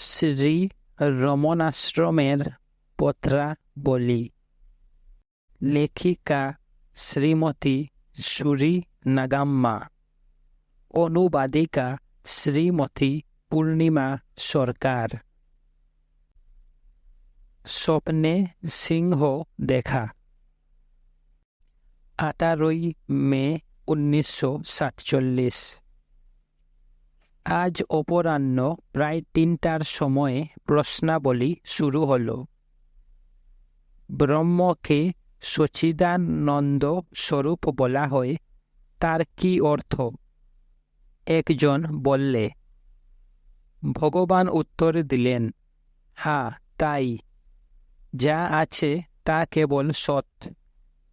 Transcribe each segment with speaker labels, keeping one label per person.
Speaker 1: শ্রী রমণাশ্রমের পত্রাবলী। লেখিকা শ্রীমতী সুরি নাগাম্মা। অনুবাদিকা শ্রীমতী পূর্ণিমা সরকার। স্বপ্নে সিংহ দেখা। 18 মে 1947। আজ অপরাহ্ন প্রায় 3টার সময়ে প্রশ্নাবলী শুরু হল। ব্রহ্মকে সচ্চিদানন্দ স্বরূপ বলা হয়, তার কি অর্থ? একজন বললে। ভগবান উত্তর দিলেন, হ্যাঁ তাই। যা আছে তা কেবল সৎ,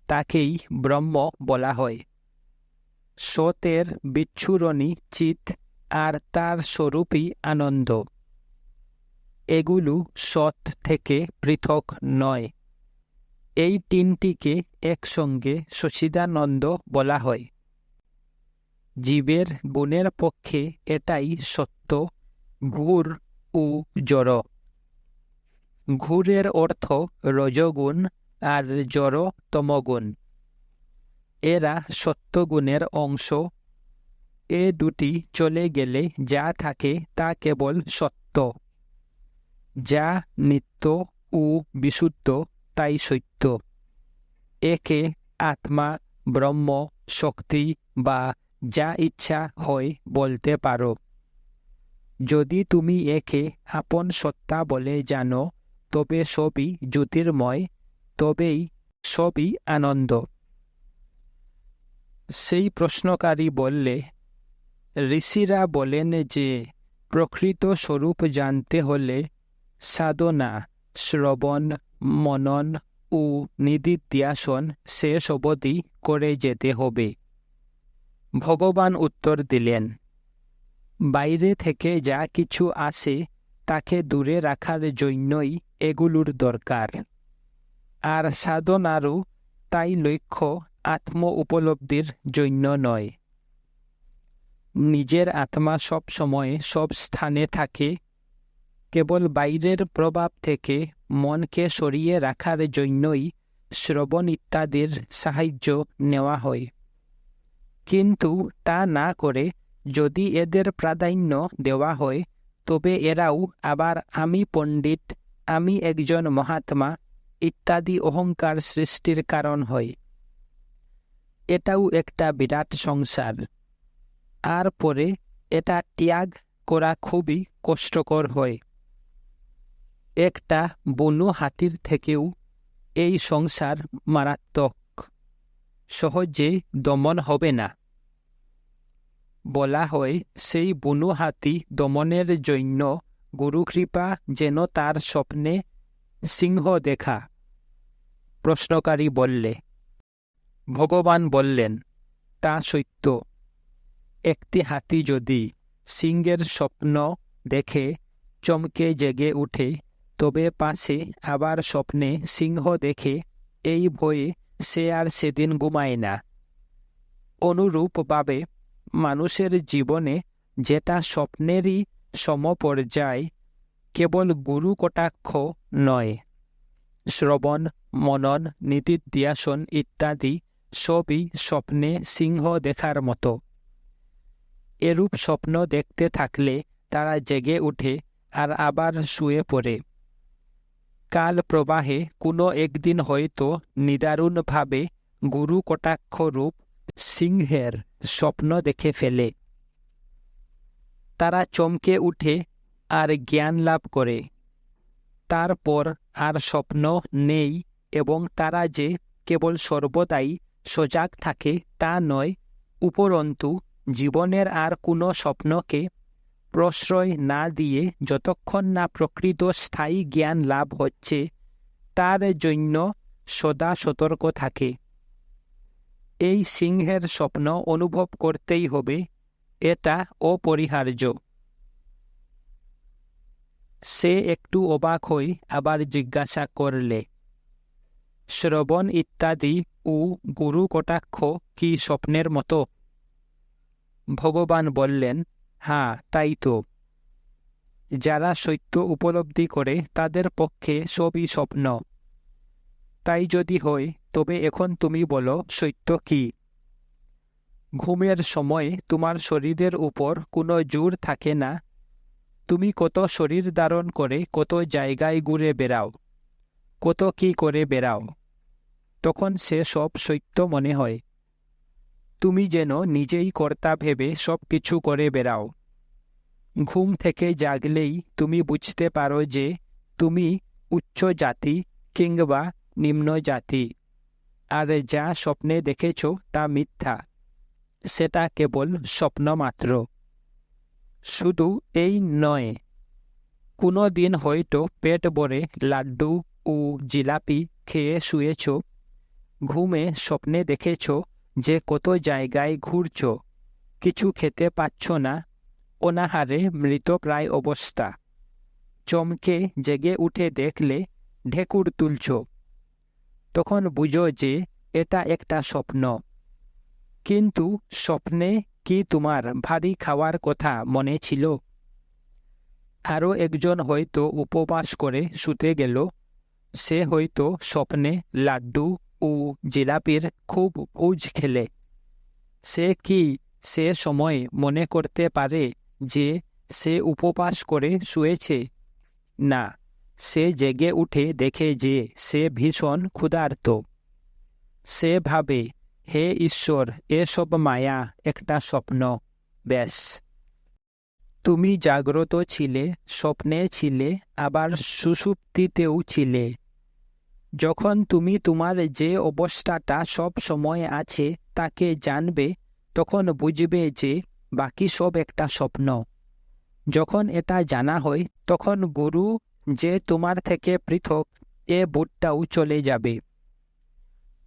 Speaker 1: তাকেই ব্রহ্ম বলা হয়। সতের বিচ্ছুরণী চিৎ আর তার স্বরূপই আনন্দ। এগুলো সৎ থেকে পৃথক নয়। এই তিনটিকে একসঙ্গে সচ্চিদানন্দ বলা হয়। জীবের গুণের পক্ষে এটাই সত্য, ঘুর ও জড়। ঘুরের অর্থ রজগুণ আর জড় তমগুণ। এরা সত্যগুণের অংশ। এ দুটি চলে গেলে যা থাকে তা কেবল সত্য। যা নিত্য ও বিশুদ্ধ তাই সত্য। একে আত্মা, ব্রহ্ম, শক্তি বা যা ইচ্ছা হয় বলতে পারো। যদি তুমি একে আপন সত্তা বলে জানো, তবে সবই জ্যোতির্ময়, তবেই সবই আনন্দ। সেই প্রশ্নকারী বললে, ঋষিরা বলেন যে প্রকৃত স্বরূপ জানতে হলে সাধনা, শ্রবণ, মনন ও নিদিধ্যাসন শেষ অবধি করে যেতে হবে। ভগবান উত্তর দিলেন, বাইরে থেকে যা কিছু আসে তাকে দূরে রাখার জন্যই এগুলোর দরকার। আর সাধনারও তাই লক্ষ্য আত্ম উপলব্ধির জন্য নয়। নিজের আত্মা সব সময় সব স্থানে থাকে। কেবল বাইরের প্রভাব থেকে মনকে সরিয়ে রাখার জন্যই শ্রবণ ইত্যাদির সাহায্য নেওয়া হয়। কিন্তু তা না করে যদি এদের প্রাধান্য দেওয়া হয়, তবে এরাও আবার আমি পণ্ডিত, আমি একজন মহাত্মা ইত্যাদি অহংকার সৃষ্টির কারণ হয়। এটাও একটা বিরাট সংসার। আর পরে এটা ত্যাগ করা খুবই কষ্টকর হয়। একটা বনু হাতির থেকেও এই সংসার মারাত্মক। সহজে দমন হবে না। বলা হয়, সেই বনু হাতি দমনের জন্য গুরুকৃপা যেন তার স্বপ্নে সিংহ দেখা। প্রশ্নকারী বললে। ভগবান বললেন, তা সত্য। একটি হাতি যদি সিংহের স্বপ্ন দেখে চমকে জেগে উঠে, তবে পাশে আবার স্বপ্নে সিংহ দেখে এই ভয়ে সে আর সেদিন ঘুমায় না। অনুরূপভাবে মানুষের জীবনে যেটা স্বপ্নেরই সমপর্যায়, কেবল গুরু কটাক্ষ নয়, শ্রবণ, মনন, নিদিধ্যাসন ইত্যাদি সবই স্বপ্নে সিংহ দেখার মতো। এরূপ স্বপ্ন দেখতে থাকলে তারা জেগে উঠে আর আবার শুয়ে পড়ে। কাল প্রবাহে কোনো একদিন হয়তো নিদারুণভাবে গুরু কটাক্ষ রূপ সিংহের স্বপ্ন দেখে ফেলে। তারা চমকে উঠে আর জ্ঞান লাভ করে। তারপর আর স্বপ্ন নেই, এবং তারা যে কেবল সর্বদাই সজাগ থাকে তা নয়, উপরন্তু জীবনের আর কোনো স্বপ্নকে প্রশ্রয় না দিয়ে যতক্ষণ না প্রকৃত স্থায়ী জ্ঞান লাভ হচ্ছে, তার জন্য সদা সতর্ক থাকে। এই সিংহের স্বপ্ন অনুভব করতেই হবে, এটা অপরিহার্য। সে একটু অবাক হয়ে আবার জিজ্ঞাসা করলে, শ্রবণ ইত্যাদি ও গুরু কটাক্ষ কি স্বপ্নের মতো? ভগবান বললেন, হ্যাঁ তাই তো। যারা সত্য উপলব্ধি করে তাদের পক্ষে সবই স্বপ্ন। তাই যদি হয়, তবে এখন তুমি বলো সত্য কি? ঘুমের সময় তোমার শরীরের উপর কোনো জোর থাকে না। তুমি কত শরীর ধারণ করে কত জায়গায় ঘুরে বেড়াও, কত কি করে বেড়াও, তখন সে সব সত্য মনে হয়। তুমি যেন নিজেই কর্তা ভেবে সব কিছু করে বেড়াও। ঘুম থেকে জাগলেই তুমি বুঝতে পারো যে তুমি উচ্চ জাতি কিংবা নিম্ন জাতি, আর যা স্বপ্নে দেখেছ তা মিথ্যা, সেটা কেবল স্বপ্ন মাত্র। শুধু এই নয়, কোনো দিন হয়তো পেট ভরে লাড্ডু ও জিলাপি খেয়ে শুয়েছ, ঘুমে স্বপ্নে দেখেছ যে কত জায়গায় ঘুরছ, কিছু খেতে পাচ্ছ না, অনাহারে মৃতপ্রায় অবস্থা। চমকে জেগে উঠে দেখলে ঢেকুর তুলছ, তখন বুঝো যে এটা একটা স্বপ্ন। কিন্তু স্বপ্নে কি তোমার ভারী খাওয়ার কথা মনে ছিল? আরও একজন হয়তো উপবাস করে শুতে গেল, সে হয়তো স্বপ্নে লাড্ডু ও জিলাপির খুব ভোজ খেলে। সে কি সে সময় মনে করতে পারে যে সে উপবাস করে শুয়েছে? না, সে জেগে উঠে দেখে যে সে ভীষণ ক্ষুধার্ত। সে ভাবে, হে ঈশ্বর, এসব মায়া, একটা স্বপ্ন। ব্যাস। তুমি জাগ্রত ছিলে, স্বপ্নে ছিলে, আবার সুষুপ্তিতেও ছিলে। যখন তুমি তোমার যে অবস্থাটা সব সময় আছে তাকে জানবে, তখন বুঝবে যে বাকি সব একটা স্বপ্ন। যখন এটা জানা হয়, তখন গুরু যে তোমার থেকে পৃথক এ বোধটাও চলে যাবে।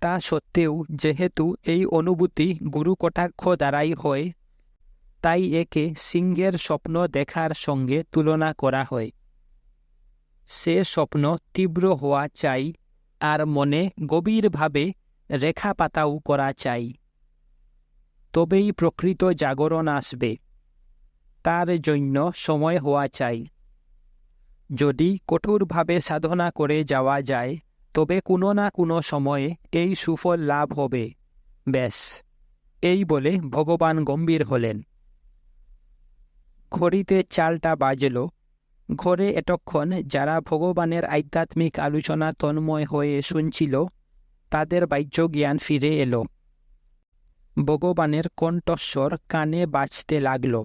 Speaker 1: তা সত্ত্বেও যেহেতু এই অনুভূতি গুরু কটাক্ষ দ্বারাই হয়, তাই একে সিংহের স্বপ্ন দেখার সঙ্গে তুলনা করা হয়। সে স্বপ্ন তীব্র হওয়া চাই, আর মনে গভীরভাবে রেখাপাতাও করা চাই। তবেই প্রকৃত জাগরণ আসবে। তার জন্য সময় হওয়া চাই। যদি কঠোরভাবে সাধনা করে যাওয়া যায়, তবে কোনো না কোনো সময়ে এই সুফল লাভ হবে। ব্যাস। এই বলে ভগবান গম্ভীর হলেন। ঘড়িতে 4টা বাজল। ঘরে এতক্ষণ যারা ভগবানের আধ্যাত্মিক আলোচনা তন্ময় হয়ে শুনছিল, তাদের বাহ্য জ্ঞান ফিরে এলো। ভগবানের কণ্ঠস্বর কানে বাজতে লাগল।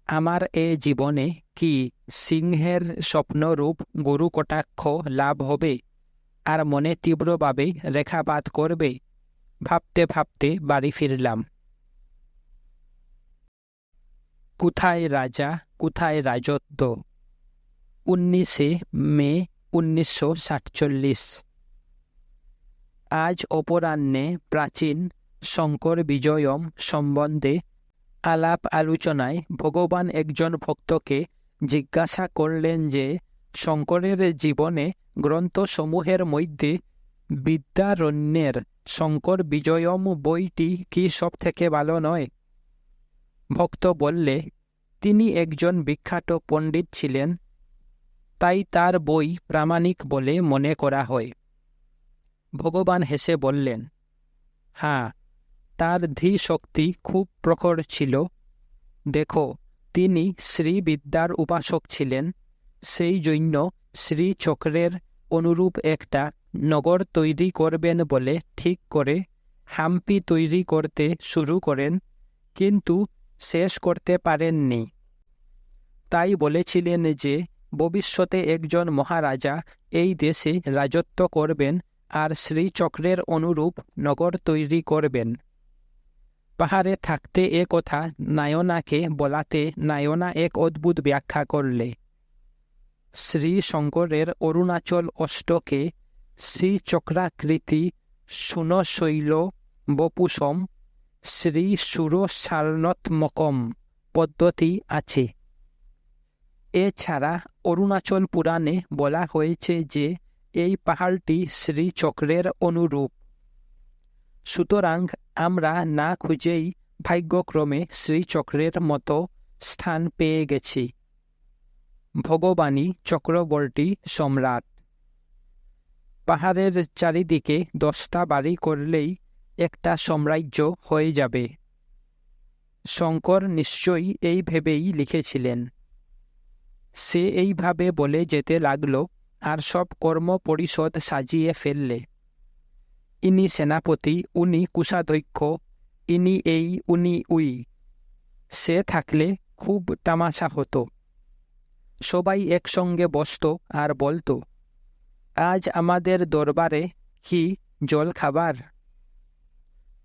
Speaker 1: আমার এ জীবনে কি সিংহের স্বপ্নরূপ গুরু কটাক্ষ লাভ হবে, আর মনে তীব্রভাবে রেখাপাত করবে? ভাবতে ভাবতে বাড়ি ফিরলাম। কোথায় রাজা, কোথায় রাজত্ব? 19শে মে 1947। আজ অপরাহ্নে প্রাচীন শঙ্কর বিজয়ম সম্বন্ধে আলাপ আলোচনায় ভগবান একজন ভক্তকে জিজ্ঞাসা করলেন যে শঙ্করের জীবনে গ্রন্থসমূহের মধ্যে বিদ্যারণ্যের শঙ্কর বিজয়ম বইটি কি সব থেকে ভালো নয়? ভক্ত বললে, তিনি একজন বিখ্যাত পণ্ডিত ছিলেন, তাই তার বই প্রামাণিক বলে মনে করা হয়। ভগবান হেসে বললেন, হ্যাঁ, তার ধীশক্তি খুব প্রখর ছিল। দেখো, তিনি শ্রীবিদ্যার উপাসক ছিলেন, সেই জন্য শ্রীচক্রের অনুরূপ একটা নগর তৈরি করবেন বলে ঠিক করে হাম্পি তৈরি করতে শুরু করেন, কিন্তু শেষ করতে পারেননি। তাই বলেছিলেন যে ভবিষ্যতে একজন মহারাজা এই দেশে রাজত্ব করবেন আর শ্রীচক্রের অনুরূপ নগর তৈরি করবেন। পাহাড়ে থাকতে এ কথা নায়নাকে বলাতে নায়না এক অদ্ভুত ব্যাখ্যা করলে। শ্রী শঙ্করের অরুণাচল অষ্টকে শ্রীচক্রাকৃতি সুনশৈল বপুষম শ্রী সুরসারণাত্মকম পদ্ধতি আছে। এছাড়া অরুণাচল পুরাণে বলা হয়েছে যে এই পাহাড়টি শ্রীচক্রের অনুরূপ। সুতরাং আমরা না খুঁজেই ভাগ্যক্রমে শ্রীচক্রের মতো স্থান পেয়ে গেছি। ভগবানই চক্রবর্তী সম্রাট। পাহাড়ের চারিদিকে 10টা বাড়ি করলেই একটা সাম্রাজ্য হয়ে যাবে। শঙ্কর নিশ্চয়ই এই ভেবেই লিখেছিলেন। সে এইভাবে বলে যেতে লাগল, আর সব কর্ম পরিষদ সাজিয়ে ফেললে। ইনি সেনাপতি, উনি কোষাধ্যক্ষ, ইনি এই, উনি উই। সে থাকলে খুব তামাশা হতো। সবাই একসঙ্গে বসত আর বলতো, আজ আমাদের দরবারে কি জল খাবার।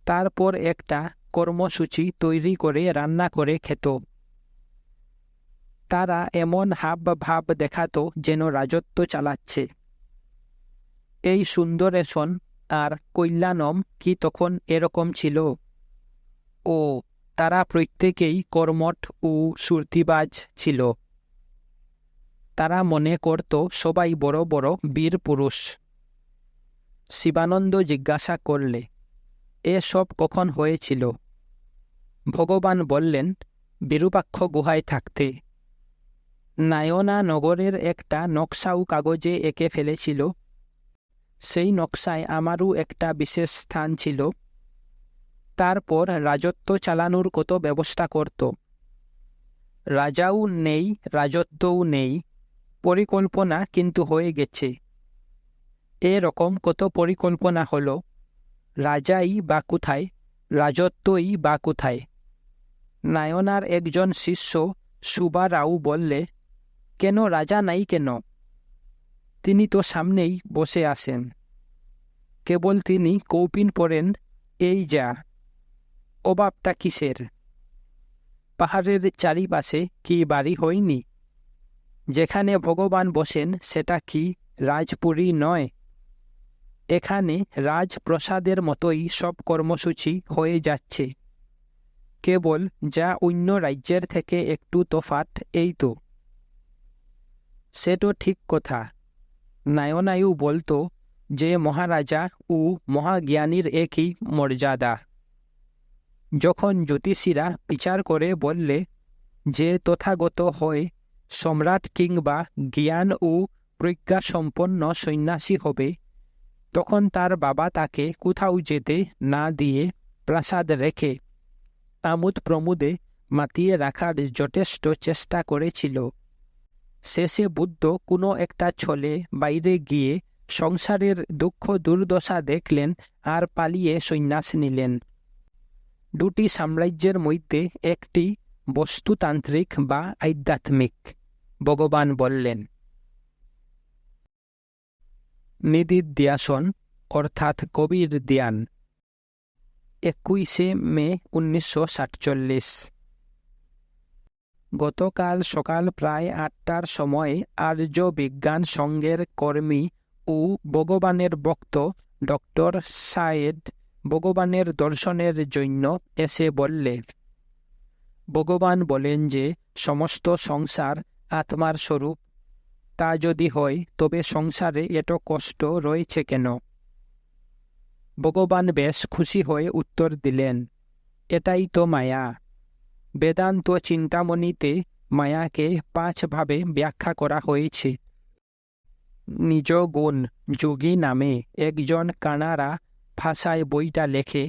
Speaker 1: তারপর একটা কর্মসূচি তৈরি করে রান্না করে খেত। তারা এমন হাব ভাব দেখাতো যেন রাজত্ব চালাচ্ছে। এই সুন্দরেশন আর কল্যাণম কি তখন এরকম ছিল? ও, তারা প্রত্যেকেই কর্মঠ ও সুরতিবাজ ছিল। তারা মনে করত সবাই বড় বড় বীর পুরুষ। শিবানন্দ জিজ্ঞাসা করলে, এসব কখন হয়েছিল? ভগবান বললেন, বিরূপাক্ষ গুহায় থাকতে। নায়না নগরের একটা নকশাও কাগজে এঁকে ফেলেছিল। সেই নকশায় আমারও একটা বিশেষ স্থান ছিল। তারপর রাজত্ব চালানোর কত ব্যবস্থা করত। রাজাও নেই, রাজত্বও নেই, পরিকল্পনা কিন্তু হয়ে গেছে। এরকম কত পরিকল্পনা হলো, রাজাই বা কোথায়, রাজত্বই বা কোথায়। নায়নার একজন শিষ্য সুবা রাও বললে, কেন রাজা নাই কেন? তিনি তো সামনেই বসে আছেন। কেবল তিনি কৌপিন পরেন, এই যা। অভাবটা কিসের? পাহাড়ের চারিপাশে কি বাড়ি হয়নি? যেখানে ভগবান বসেন সেটা কি রাজপুরী নয়? এখানে রাজপ্রসাদের মতোই সব কর্মসূচি হয়ে যাচ্ছে। কেবল যা অন্য রাজ্যের থেকে একটু তফাৎ, এই তো। সে তো ঠিক কথা। নায়নায়ু বলতো যে মহারাজা ও মহাজ্ঞানীর একই মর্যাদা। যখন জ্যোতিষীরা বিচার করে বললে যে তথাগত হয় সম্রাট কিংবা জ্ঞান ও প্রজ্ঞাসম্পন্ন সন্ন্যাসী হবে, তখন তার বাবা তাকে কোথাও যেতে না দিয়ে প্রাসাদ রেখে আমোদ প্রমোদে মাতিয়ে রাখার যথেষ্ট চেষ্টা করেছিল। শেষে বুদ্ধ কোনো একটা ছলে বাইরে গিয়ে সংসারের দুঃখ দুর্দশা দেখলেন আর পালিয়ে সন্ন্যাস নিলেন। দুটি সাম্রাজ্যের মধ্যে একটি বস্তুতান্ত্রিক বা আধ্যাত্মিক, ভগবান বললেন। নিদিধ্যাসন অর্থাৎ কবির ধ্যান। 21শে মে 1947। গতকাল সকাল প্রায় 8টার সময় আর্য বিজ্ঞান সংঘের কর্মী ও ভগবানের ভক্ত ডক্টর সায়েদ ভগবানের দর্শনের জন্য এসে বললে, ভগবান বলেন যে সমস্ত সংসার আত্মার স্বরূপ। তা যদি হয় তবে সংসারে এত কষ্ট রয়েছে কেন? ভগবান বেশ খুশি হয়ে উত্তর দিলেন, এটাই তো মায়া। বেদান্ত চিন্তামণিতে মায়াকে 5 ভাবে ব্যাখ্যা করা হয়েছে। নিজ গুণ যোগী নামে একজন কানাড়া ভাষায় বইটা লেখে।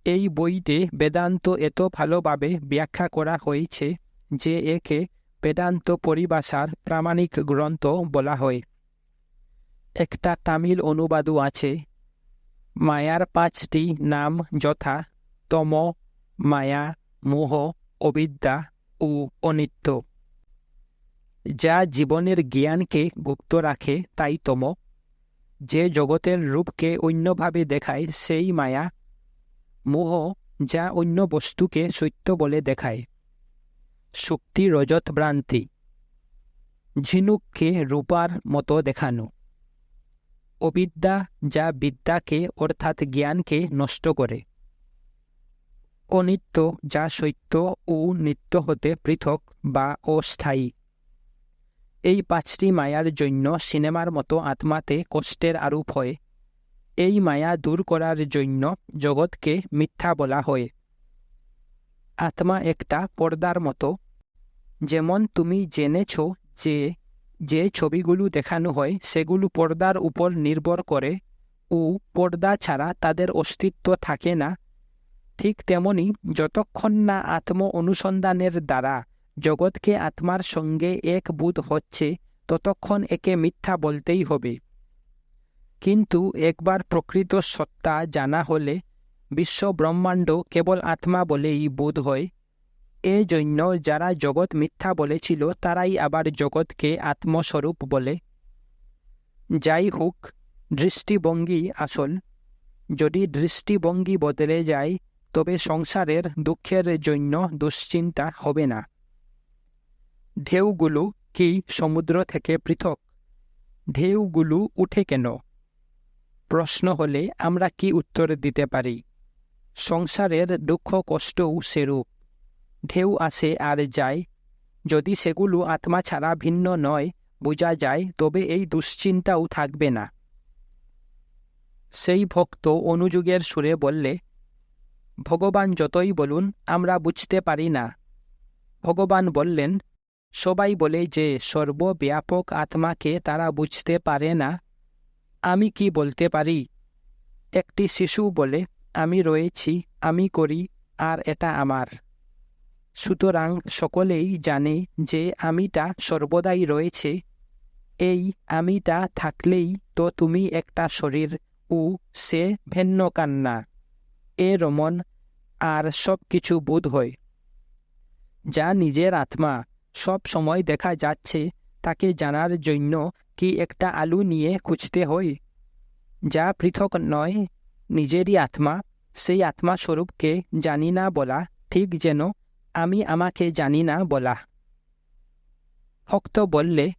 Speaker 1: এই বইতে বেদান্ত এত ভালোভাবে ব্যাখ্যা করা হয়েছে যে একে বেদান্ত পরিভাষার প্রামাণিক গ্রন্থ বলা হয়। একটা তামিল অনুবাদও আছে। মায়ার 5টি নাম যথা তম, মায়া, মোহ, অবিদ্যা ও অনিত্য। যা জীবনের জ্ঞানকে গুপ্ত রাখে তাই তম। যে জগতের রূপকে অন্যভাবে দেখায় সেই মায়া। মোহ, যা অন্য বস্তুকে সত্য বলে দেখায়। শক্তি রজত ভ্রান্তি, ঝিনুককে রূপার মতো দেখানো। অবিদ্যা, যা বিদ্যাকে অর্থাৎ জ্ঞানকে নষ্ট করে। অনিত্য, যা সত্য ও নিত্য হতে পৃথক বা অস্থায়ী। এই 5টি মায়ার জন্য সিনেমার মতো আত্মাতে কষ্টের আরোপ হয়। এই মায়া দূর করার জন্য জগৎকে মিথ্যা বলা হয়। আত্মা একটা পর্দার মতো। যেমন তুমি জেনেছ যে যে ছবিগুলো দেখানো হয় সেগুলো পর্দার উপর নির্ভর করে ও পর্দা ছাড়া তাদের অস্তিত্ব থাকে না, ঠিক তেমনি যতক্ষণ না আত্ম অনুসন্ধানের দ্বারা জগৎকে আত্মার সঙ্গে এক বোধ হচ্ছে ততক্ষণ একে মিথ্যা বলতেই হবে। কিন্তু একবার প্রকৃত সত্তা জানা হলে বিশ্ব ব্রহ্মাণ্ড কেবল আত্মা বলেই বোধ হয়। এজন্য যারা জগৎ মিথ্যা বলেছিল তারাই আবার জগৎকে আত্মস্বরূপ বলে। যাই হোক, দৃষ্টিভঙ্গি আসল। যদি দৃষ্টিভঙ্গি বদলে যায় তবে সংসারের দুঃখের জন্য দুশ্চিন্তা হবে না। ঢেউগুলো কি সমুদ্র থেকে পৃথক? ঢেউগুলো উঠে কেন? প্রশ্ন হলে আমরা কি উত্তর দিতে পারি? সংসারের দুঃখ কষ্টও সেরূপ। ঢেউ আসে আর যায়। যদি সেগুলো আত্মা ছাড়া ভিন্ন নয় বোঝা যায় তবে এই দুশ্চিন্তাও থাকবে না। সেই ভক্ত অনুযোগের সুরে বললে, ভগবান যতই বলুন আমরা বুঝতে পারি না। ভগবান বললেন, সবাই বলে যে সর্বব্যাপক আত্মাকে তারা বুঝতে পারে না। আমি কি বলতে পারি? একটি শিশু বলে, আমি রয়েছি, আমি করি, আর এটা আমার। সুতরাং সকলেই জানে যে আমিটা সর্বদাই রয়েছে। এই আমিটা থাকলেই তো তুমি একটা শরীর ও সে ভিন্ন কান্না এ রমন আর সব কিছু বোধ হয়। যা নিজের আত্মা সব সময় দেখা যাচ্ছে তাকে জানার জন্য কি একটা আলু নিয়ে খুঁজতে হয়? যা পৃথক নয়, নিজেরই আত্মা, সেই আত্মা স্বরূপকে জানি না বলা ঠিক যেন আমি আমাকে জানি না বলা। ভক্ত বললে,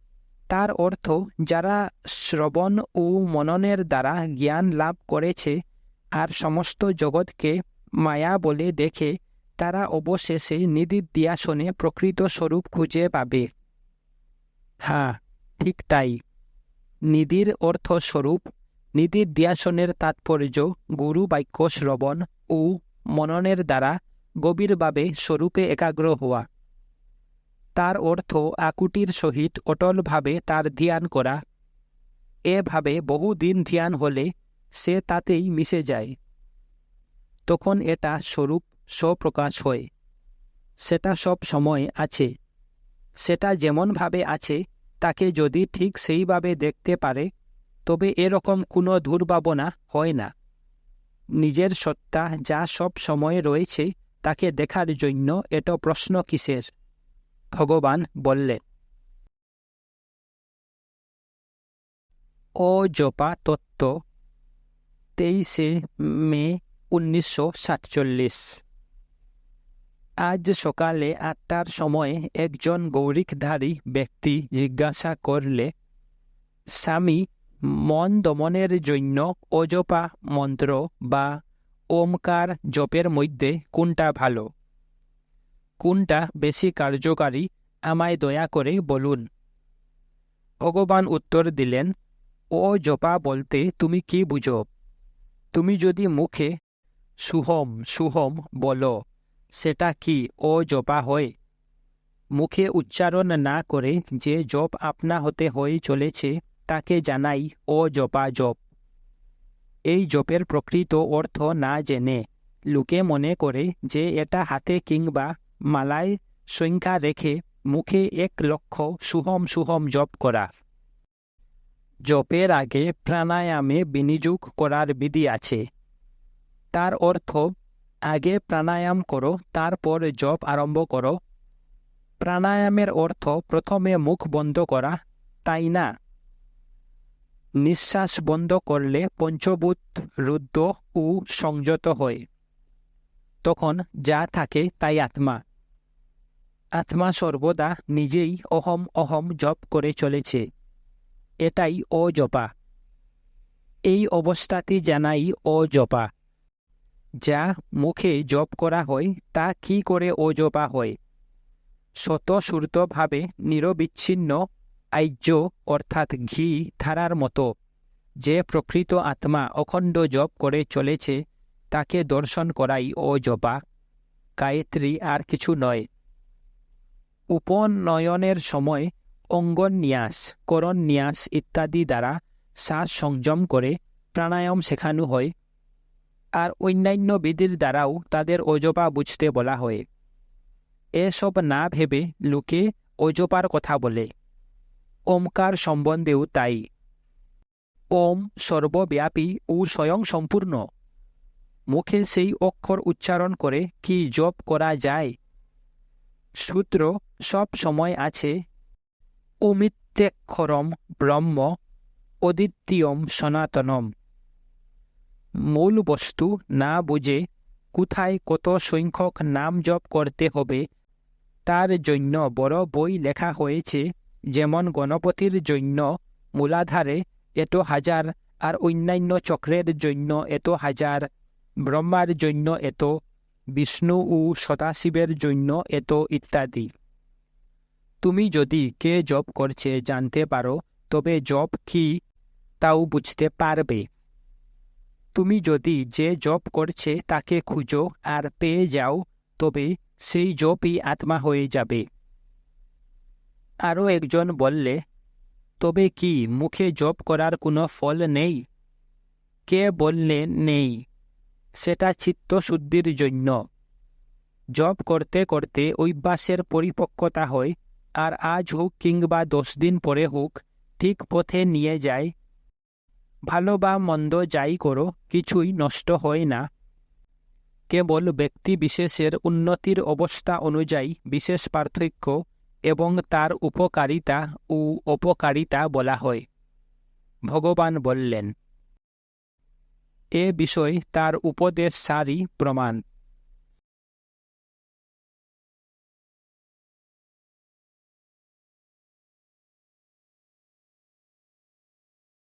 Speaker 1: তার অর্থ যারা শ্রবণ ও মননের দ্বারা জ্ঞান লাভ করেছে আর সমস্ত জগৎকে মায়া বলে দেখে তারা অবশেষে নিদিধ্যাসনে প্রকৃত স্বরূপ খুঁজে পাবে। হ্যাঁ, ঠিক তাই। নিধির অর্থ স্বরূপ। নিদিধ্যাসনের তাৎপর্য গুরু বাক্য শ্রবণ ও মননের দ্বারা গভীরভাবে স্বরূপে একাগ্র হওয়া। তার অর্থ আকুতির সহিত অটলভাবে তার ধ্যান করা। এভাবে বহুদিন ধ্যান হলে সে তাতেই মিশে যায়। তখন এটা স্বরূপ স্বপ্রকাশ হয়। সেটা সব সময় আছে। সেটা যেমনভাবে আছে তাকে যদি ঠিক সেইভাবে দেখতে পারে তবে এরকম কোনো দুর্ভাবনা হয় না। নিজের সত্তা যা সব সময় রয়েছে তাকে দেখার জন্য এত প্রশ্ন কিসের? ভগবান বললেন। অজপা তত্ত্ব, 23 মে 1947। আজ সকালে 8টার সময় একজন গৌরিকধারী ব্যক্তি জিজ্ঞাসা করলে, স্বামী, মন দমনের জন্য অজপা মন্ত্র বা ওমকার জপের মধ্যে কোনটা ভালো? কোনটা বেশি কার্যকারী আমায় দয়া করে বলুন। ভগবান উত্তর দিলেন, অজপা বলতে তুমি কি বুঝো? তুমি যদি মুখে সুহম সুহম বলো সেটা কি অজপা হয়? মুখে উচ্চারণ না করে যে জপ আপনা হতে হয়ে চলেছে তাকে জানাই অজপা জপ। এই জপের প্রকৃত অর্থ না জেনে লোকে মনে করে যে এটা হাতে কিংবা মালায় সংখ্যা রেখে মুখে 1,00,000 সুহম সুহম জপ করা। জপের আগে প্রাণায়ামে বিনিয়োগ করার বিধি আছে। তার অর্থ, আগে প্রাণায়াম করো, তারপর জপ আরম্ভ করো। প্রাণায়ামের অর্থ প্রথমে মুখ বন্ধ করা, তাই না? নিঃশ্বাস বন্ধ করলে পঞ্চভূত রুদ্ধ ও সংযত হয়। তখন যা থাকে তাই আত্মা। আত্মা সর্বদা নিজেই অহম অহম জপ করে চলেছে। এটাই অজপা। এই অবস্থাটি জানাই অজপা। যা মুখে জপ করা হয় তা কি করে অজপা হয়? স্বতঃস্ফূর্তভাবে নিরবিচ্ছিন্ন আর্য অর্থাৎ ঘি ধারার মতো যে প্রকৃত আত্মা অখণ্ড জপ করে চলেছে তাকে দর্শন করাই অজপা। গায়ত্রী আর কিছু নয়। উপনয়নের সময় অঙ্গন্যাস, করন্যাস ইত্যাদি দ্বারা শ্বাস সংযম করে প্রাণায়াম শেখানো হয়, আর অন্যান্য বিধির দ্বারাও তাদের অজপা বুঝতে বলা হয়। এসব না ভেবে লোকে অজপার কথা বলে। ওমকার সম্বন্ধেও তাই। ওম সর্বব্যাপী ও স্বয়ং সম্পূর্ণ। মুখে সেই অক্ষর উচ্চারণ করে কি জপ করা যায়? সূত্র সব সময় আছে, অমিত্যক্ষরম ব্রহ্ম অদ্বিতীয়ম সনাতনম। মূল বস্তু না বুঝে কোথায় কত সংখ্যক নাম জপ করতে হবে তার জন্য বড় বই লেখা হয়েছে, যেমন গণপতির জন্য মূলাধারে এত হাজার, আর অন্যান্য চক্রের জন্য এত হাজার, ব্রহ্মার জন্য এত, বিষ্ণু ও সদাশিবের জন্য এত ইত্যাদি। তুমি যদি কে জপ করছে জানতে পারো, তবে জপ কি তাও বুঝতে পারবে। তুমি যদি যে জপ করছে তাকে খুঁজো আর পেয়ে যাও, তবে সেই জপই আত্মা হয়ে যাবে। আরও একজন বললে, তবে কি মুখে জপ করার কোনো ফল নেই? কে বললে নেই? সেটা চিত্তশুদ্ধির জন্য। জপ করতে করতে অভ্যাসের পরিপক্কতা হয়, আর আজ হোক কিংবা 10 দিন পরে হোক ঠিক পথে নিয়ে যায়। ভালো বা মন্দ যাই করো, কিছুই নষ্ট হয় না। কেবল ব্যক্তি বিশেষের উন্নতির অবস্থা অনুযায়ী বিশেষ পার্থক্য এবং তার উপকারিতা ও অপকারিতা বলা হয়। ভগবান বললেন, এ বিষয় তার উপদেশ সারই প্রমাণ।